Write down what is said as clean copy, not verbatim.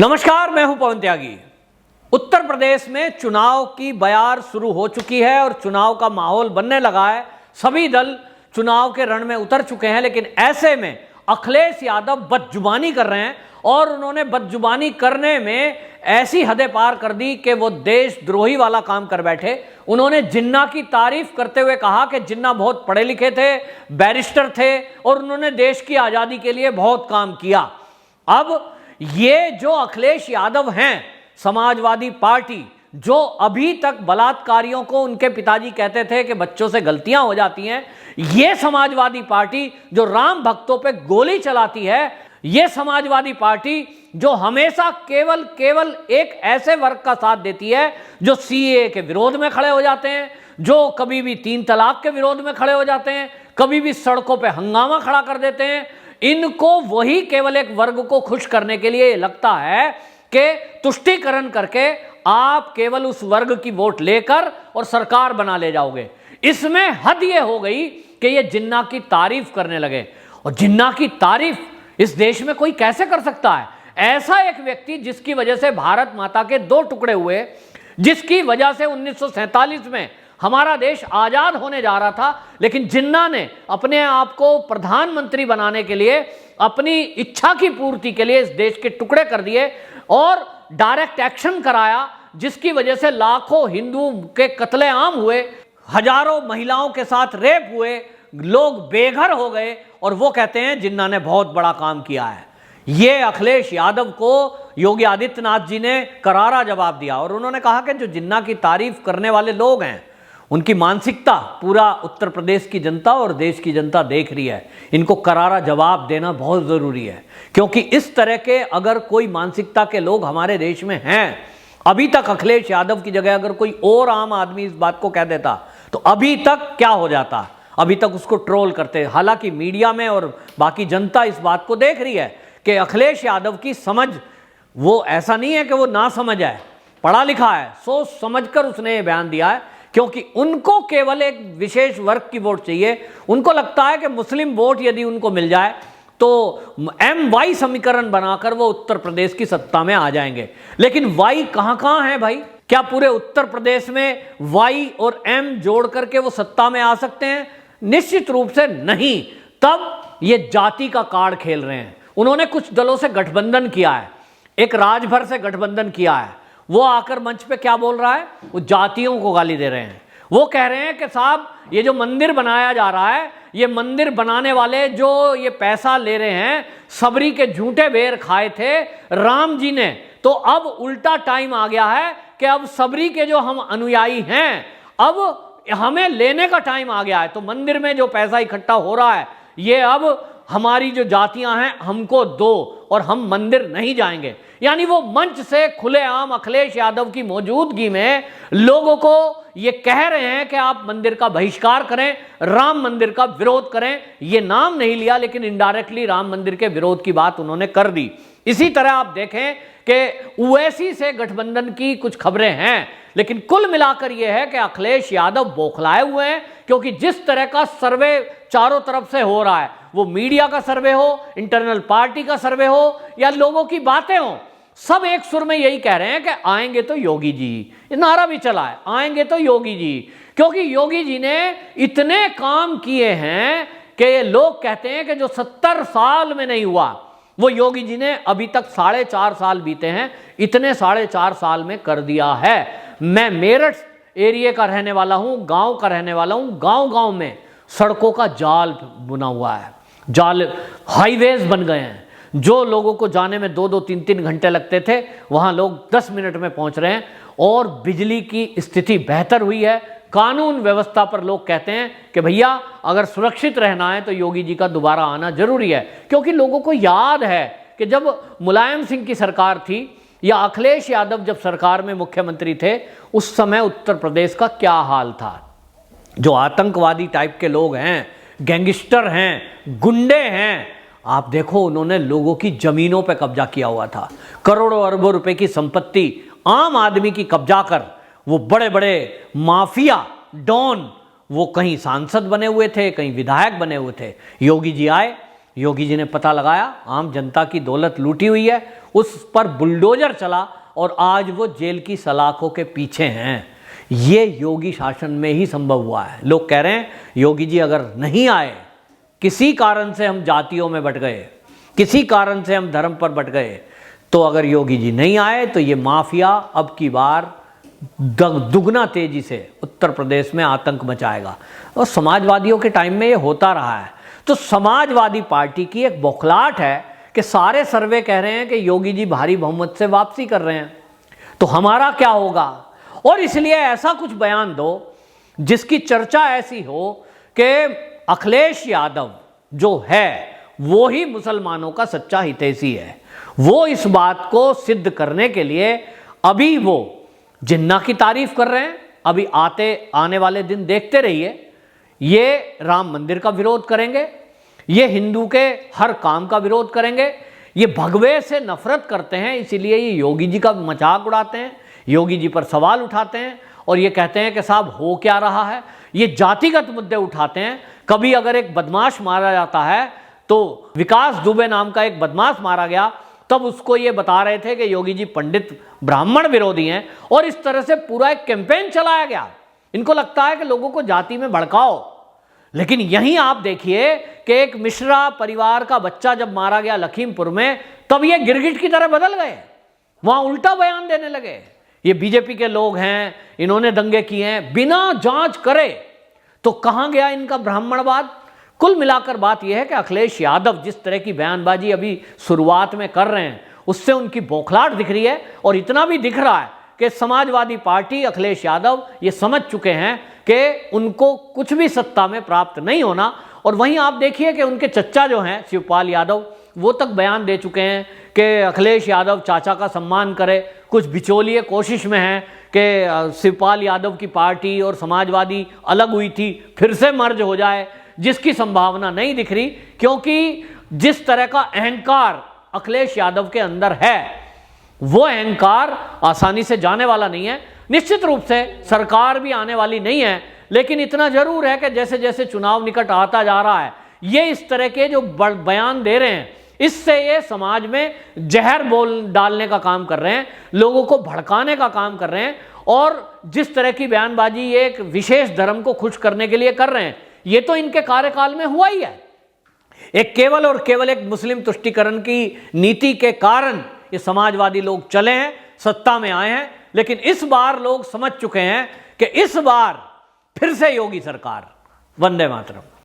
नमस्कार, मैं हूं पवन त्यागी। उत्तर प्रदेश में चुनाव की बयार शुरू हो चुकी है और चुनाव का माहौल बनने लगा है। सभी दल चुनाव के रण में उतर चुके हैं, लेकिन ऐसे में अखिलेश यादव बदजुबानी कर रहे हैं और उन्होंने बदजुबानी करने में ऐसी हदें पार कर दी कि वो देशद्रोही वाला काम कर बैठे। उन्होंने जिन्ना की तारीफ करते हुए कहा कि जिन्ना बहुत पढ़े लिखे थे, बैरिस्टर थे और उन्होंने देश की आज़ादी के लिए बहुत काम किया। अब ये जो अखिलेश यादव हैं, समाजवादी पार्टी, जो अभी तक बलात्कारियों को उनके पिताजी कहते थे कि बच्चों से गलतियां हो जाती हैं, ये समाजवादी पार्टी जो राम भक्तों पे गोली चलाती है, ये समाजवादी पार्टी जो हमेशा केवल एक ऐसे वर्ग का साथ देती है जो सीए के विरोध में खड़े हो जाते हैं, जो कभी भी 3 तलाक के विरोध में खड़े हो जाते हैं, कभी भी सड़कों पे हंगामा खड़ा कर देते हैं। इनको वही केवल एक वर्ग को खुश करने के लिए लगता है कि तुष्टीकरण करके आप केवल उस वर्ग की वोट लेकर और सरकार बना ले जाओगे। इसमें हद ये हो गई कि ये जिन्ना की तारीफ करने लगे। और जिन्ना की तारीफ इस देश में कोई कैसे कर सकता है? ऐसा एक व्यक्ति जिसकी वजह से भारत माता के 2 टुकड़े हुए, जिसकी वजह से 1947 में हमारा देश आजाद होने जा रहा था, लेकिन जिन्ना ने अपने आप को प्रधानमंत्री बनाने के लिए, अपनी इच्छा की पूर्ति के लिए इस देश के टुकड़े कर दिए और डायरेक्ट एक्शन कराया, जिसकी वजह से लाखों हिंदू के कत्लेआम हुए, हजारों महिलाओं के साथ रेप हुए, लोग बेघर हो गए। और वो कहते हैं जिन्ना ने बहुत बड़ा काम किया है। ये अखिलेश यादव को योगी आदित्यनाथ जी ने करारा जवाब दिया और उन्होंने कहा कि जो जिन्ना की तारीफ करने वाले लोग हैं, उनकी मानसिकता पूरा उत्तर प्रदेश की जनता और देश की जनता देख रही है। इनको करारा जवाब देना बहुत ज़रूरी है, क्योंकि इस तरह के अगर कोई मानसिकता के लोग हमारे देश में हैं, अभी तक अखिलेश यादव की जगह अगर कोई और आम आदमी इस बात को कह देता तो अभी तक क्या हो जाता? अभी तक उसको ट्रोल करते। हालांकि मीडिया में और बाकी जनता इस बात को देख रही है कि अखिलेश यादव की समझ, वो ऐसा नहीं है कि वो ना समझ है, पढ़ा लिखा है, सोच समझकर उसने ये बयान दिया है, क्योंकि उनको केवल एक विशेष वर्ग की वोट चाहिए। उनको लगता है कि मुस्लिम वोट यदि उनको मिल जाए तो MY समीकरण बनाकर वो उत्तर प्रदेश की सत्ता में आ जाएंगे। लेकिन Y कहां है भाई? क्या पूरे उत्तर प्रदेश में Y और M जोड़ करके वो सत्ता में आ सकते हैं? निश्चित रूप से नहीं। तब ये जाति का कार्ड खेल रहे हैं। उन्होंने कुछ दलों से गठबंधन किया है, एक राजभर से गठबंधन किया है। वो आकर मंच पे क्या बोल रहा है? वो जातियों को गाली दे रहे हैं। वो कह रहे हैं कि साहब, ये जो मंदिर बनाया जा रहा है, ये मंदिर बनाने वाले जो ये पैसा ले रहे हैं, सबरी के झूठे बेर खाए थे राम जी ने, तो अब उल्टा टाइम आ गया है कि अब सबरी के जो हम अनुयायी हैं, अब हमें लेने का टाइम आ गया है। तो मंदिर में जो पैसा इकट्ठा हो रहा है, ये अब हमारी जो जातियां हैं हमको दो और हम मंदिर नहीं जाएंगे। यानी वो मंच से खुलेआम अखिलेश यादव की मौजूदगी में लोगों को ये कह रहे हैं कि आप मंदिर का बहिष्कार करें, राम मंदिर का विरोध करें। ये नाम नहीं लिया, लेकिन इनडायरेक्टली राम मंदिर के विरोध की बात उन्होंने कर दी। इसी तरह आप देखें कि ओवैसी से गठबंधन की कुछ खबरें हैं, लेकिन कुल मिलाकर यह है कि अखिलेश यादव बौखलाए हुए हैं, क्योंकि जिस तरह का सर्वे चारों तरफ से हो रहा है, वो मीडिया का सर्वे हो, इंटरनल पार्टी का सर्वे हो या लोगों की बातें हो, सब एक सुर में यही कह रहे हैं कि आएंगे तो योगी जी। ये नारा भी चला है, आएंगे तो योगी जी, क्योंकि योगी जी ने इतने काम किए हैं कि ये लोग कहते हैं कि जो 70 साल में नहीं हुआ, वो योगी जी ने अभी तक 4.5 साल बीते हैं, इतने 4.5 साल में कर दिया है। मैं मेरठ एरिया का रहने वाला हूं, गांव का रहने वाला हूं। गांव में सड़कों का जाल बुना हुआ है, जाल हाईवेज बन गए हैं। जो लोगों को जाने में 2-2, 3-3 घंटे लगते थे, वहां लोग 10 मिनट में पहुंच रहे हैं। और बिजली की स्थिति बेहतर हुई है। कानून व्यवस्था पर लोग कहते हैं कि भैया अगर सुरक्षित रहना है तो योगी जी का दोबारा आना जरूरी है, क्योंकि लोगों को याद है कि जब मुलायम सिंह की सरकार थी या अखिलेश यादव जब सरकार में मुख्यमंत्री थे, उस समय उत्तर प्रदेश का क्या हाल था। जो आतंकवादी टाइप के लोग हैं, गैंगस्टर हैं, गुंडे हैं, आप देखो उन्होंने लोगों की जमीनों पे कब्जा किया हुआ था। करोड़ों अरबों रुपए की संपत्ति आम आदमी की कब्जा कर, वो बड़े बड़े माफिया डॉन, वो कहीं सांसद बने हुए थे, कहीं विधायक बने हुए थे। योगी जी आए, योगी जी ने पता लगाया आम जनता की दौलत लूटी हुई है, उस पर बुलडोजर चला और आज वो जेल की सलाखों के पीछे हैं। ये योगी शासन में ही संभव हुआ है। लोग कह रहे हैं योगी जी अगर नहीं आए, किसी कारण से हम जातियों में बट गए, किसी कारण से हम धर्म पर बट गए, तो अगर योगी जी नहीं आए तो ये माफिया अब की बार दुगना तेजी से उत्तर प्रदेश में आतंक मचाएगा। और समाजवादियों के टाइम में ये होता रहा है। तो समाजवादी पार्टी की एक बौखलाहट है कि सारे सर्वे कह रहे हैं कि योगी जी भारी बहुमत से वापसी कर रहे हैं, तो हमारा क्या होगा। और इसलिए ऐसा कुछ बयान दो जिसकी चर्चा ऐसी हो कि अखिलेश यादव जो है वो ही मुसलमानों का सच्चा हितैषी है। वो इस बात को सिद्ध करने के लिए अभी वो जिन्ना की तारीफ कर रहे हैं। अभी आने वाले दिन देखते रहिए, ये राम मंदिर का विरोध करेंगे, ये हिंदू के हर काम का विरोध करेंगे, ये भगवे से नफरत करते हैं, इसीलिए ये योगी जी का मजाक उड़ाते हैं, योगी जी पर सवाल उठाते हैं और ये कहते हैं कि साहब हो क्या रहा है। ये जातिगत मुद्दे उठाते हैं। कभी अगर एक बदमाश मारा जाता है, तो विकास दुबे नाम का एक बदमाश मारा गया, तब उसको ये बता रहे थे कि योगी जी पंडित ब्राह्मण विरोधी हैं, और इस तरह से पूरा एक कैंपेन चलाया गया। इनको लगता है कि लोगों को जाति में भड़काओ, लेकिन यहीं आप देखिए कि एक मिश्रा परिवार का बच्चा जब मारा गया लखीमपुर में, तब ये गिरगिट की तरह बदल गए, वहां उल्टा बयान देने लगे। ये बीजेपी के लोग हैं, इन्होंने दंगे किए हैं, बिना जांच करे। तो कहां गया इनका ब्राह्मणवाद। कुल मिलाकर बात यह है कि अखिलेश यादव जिस तरह की बयानबाजी अभी शुरुआत में कर रहे हैं, उससे उनकी बौखलाहट दिख रही है। और इतना भी दिख रहा है कि समाजवादी पार्टी, अखिलेश यादव ये समझ चुके हैं कि उनको कुछ भी सत्ता में प्राप्त नहीं होना। और वहीं आप देखिए कि उनके चच्चा जो हैं शिवपाल यादव, वो तक बयान दे चुके हैं कि अखिलेश यादव चाचा का सम्मान करे। कुछ बिचौलिए कोशिश में हैं कि शिवपाल यादव की पार्टी और समाजवादी अलग हुई थी, फिर से मर्ज हो जाए, जिसकी संभावना नहीं दिख रही, क्योंकि जिस तरह का अहंकार अखिलेश यादव के अंदर है, वो अहंकार आसानी से जाने वाला नहीं है। निश्चित रूप से सरकार भी आने वाली नहीं है, लेकिन इतना जरूर है कि जैसे जैसे चुनाव निकट आता जा रहा है, ये इस तरह के जो बयान दे रहे हैं, इससे ये समाज में जहर बोल डालने का काम कर रहे हैं, लोगों को भड़काने का काम कर रहे हैं। और जिस तरह की बयानबाजी ये एक विशेष धर्म को खुश करने के लिए कर रहे हैं, ये तो इनके कार्यकाल में हुआ ही है। एक केवल और केवल एक मुस्लिम तुष्टीकरण की नीति के कारण ये समाजवादी लोग चले हैं, सत्ता में आए हैं। लेकिन इस बार लोग समझ चुके हैं कि इस बार फिर से योगी सरकार। वंदे मातरम।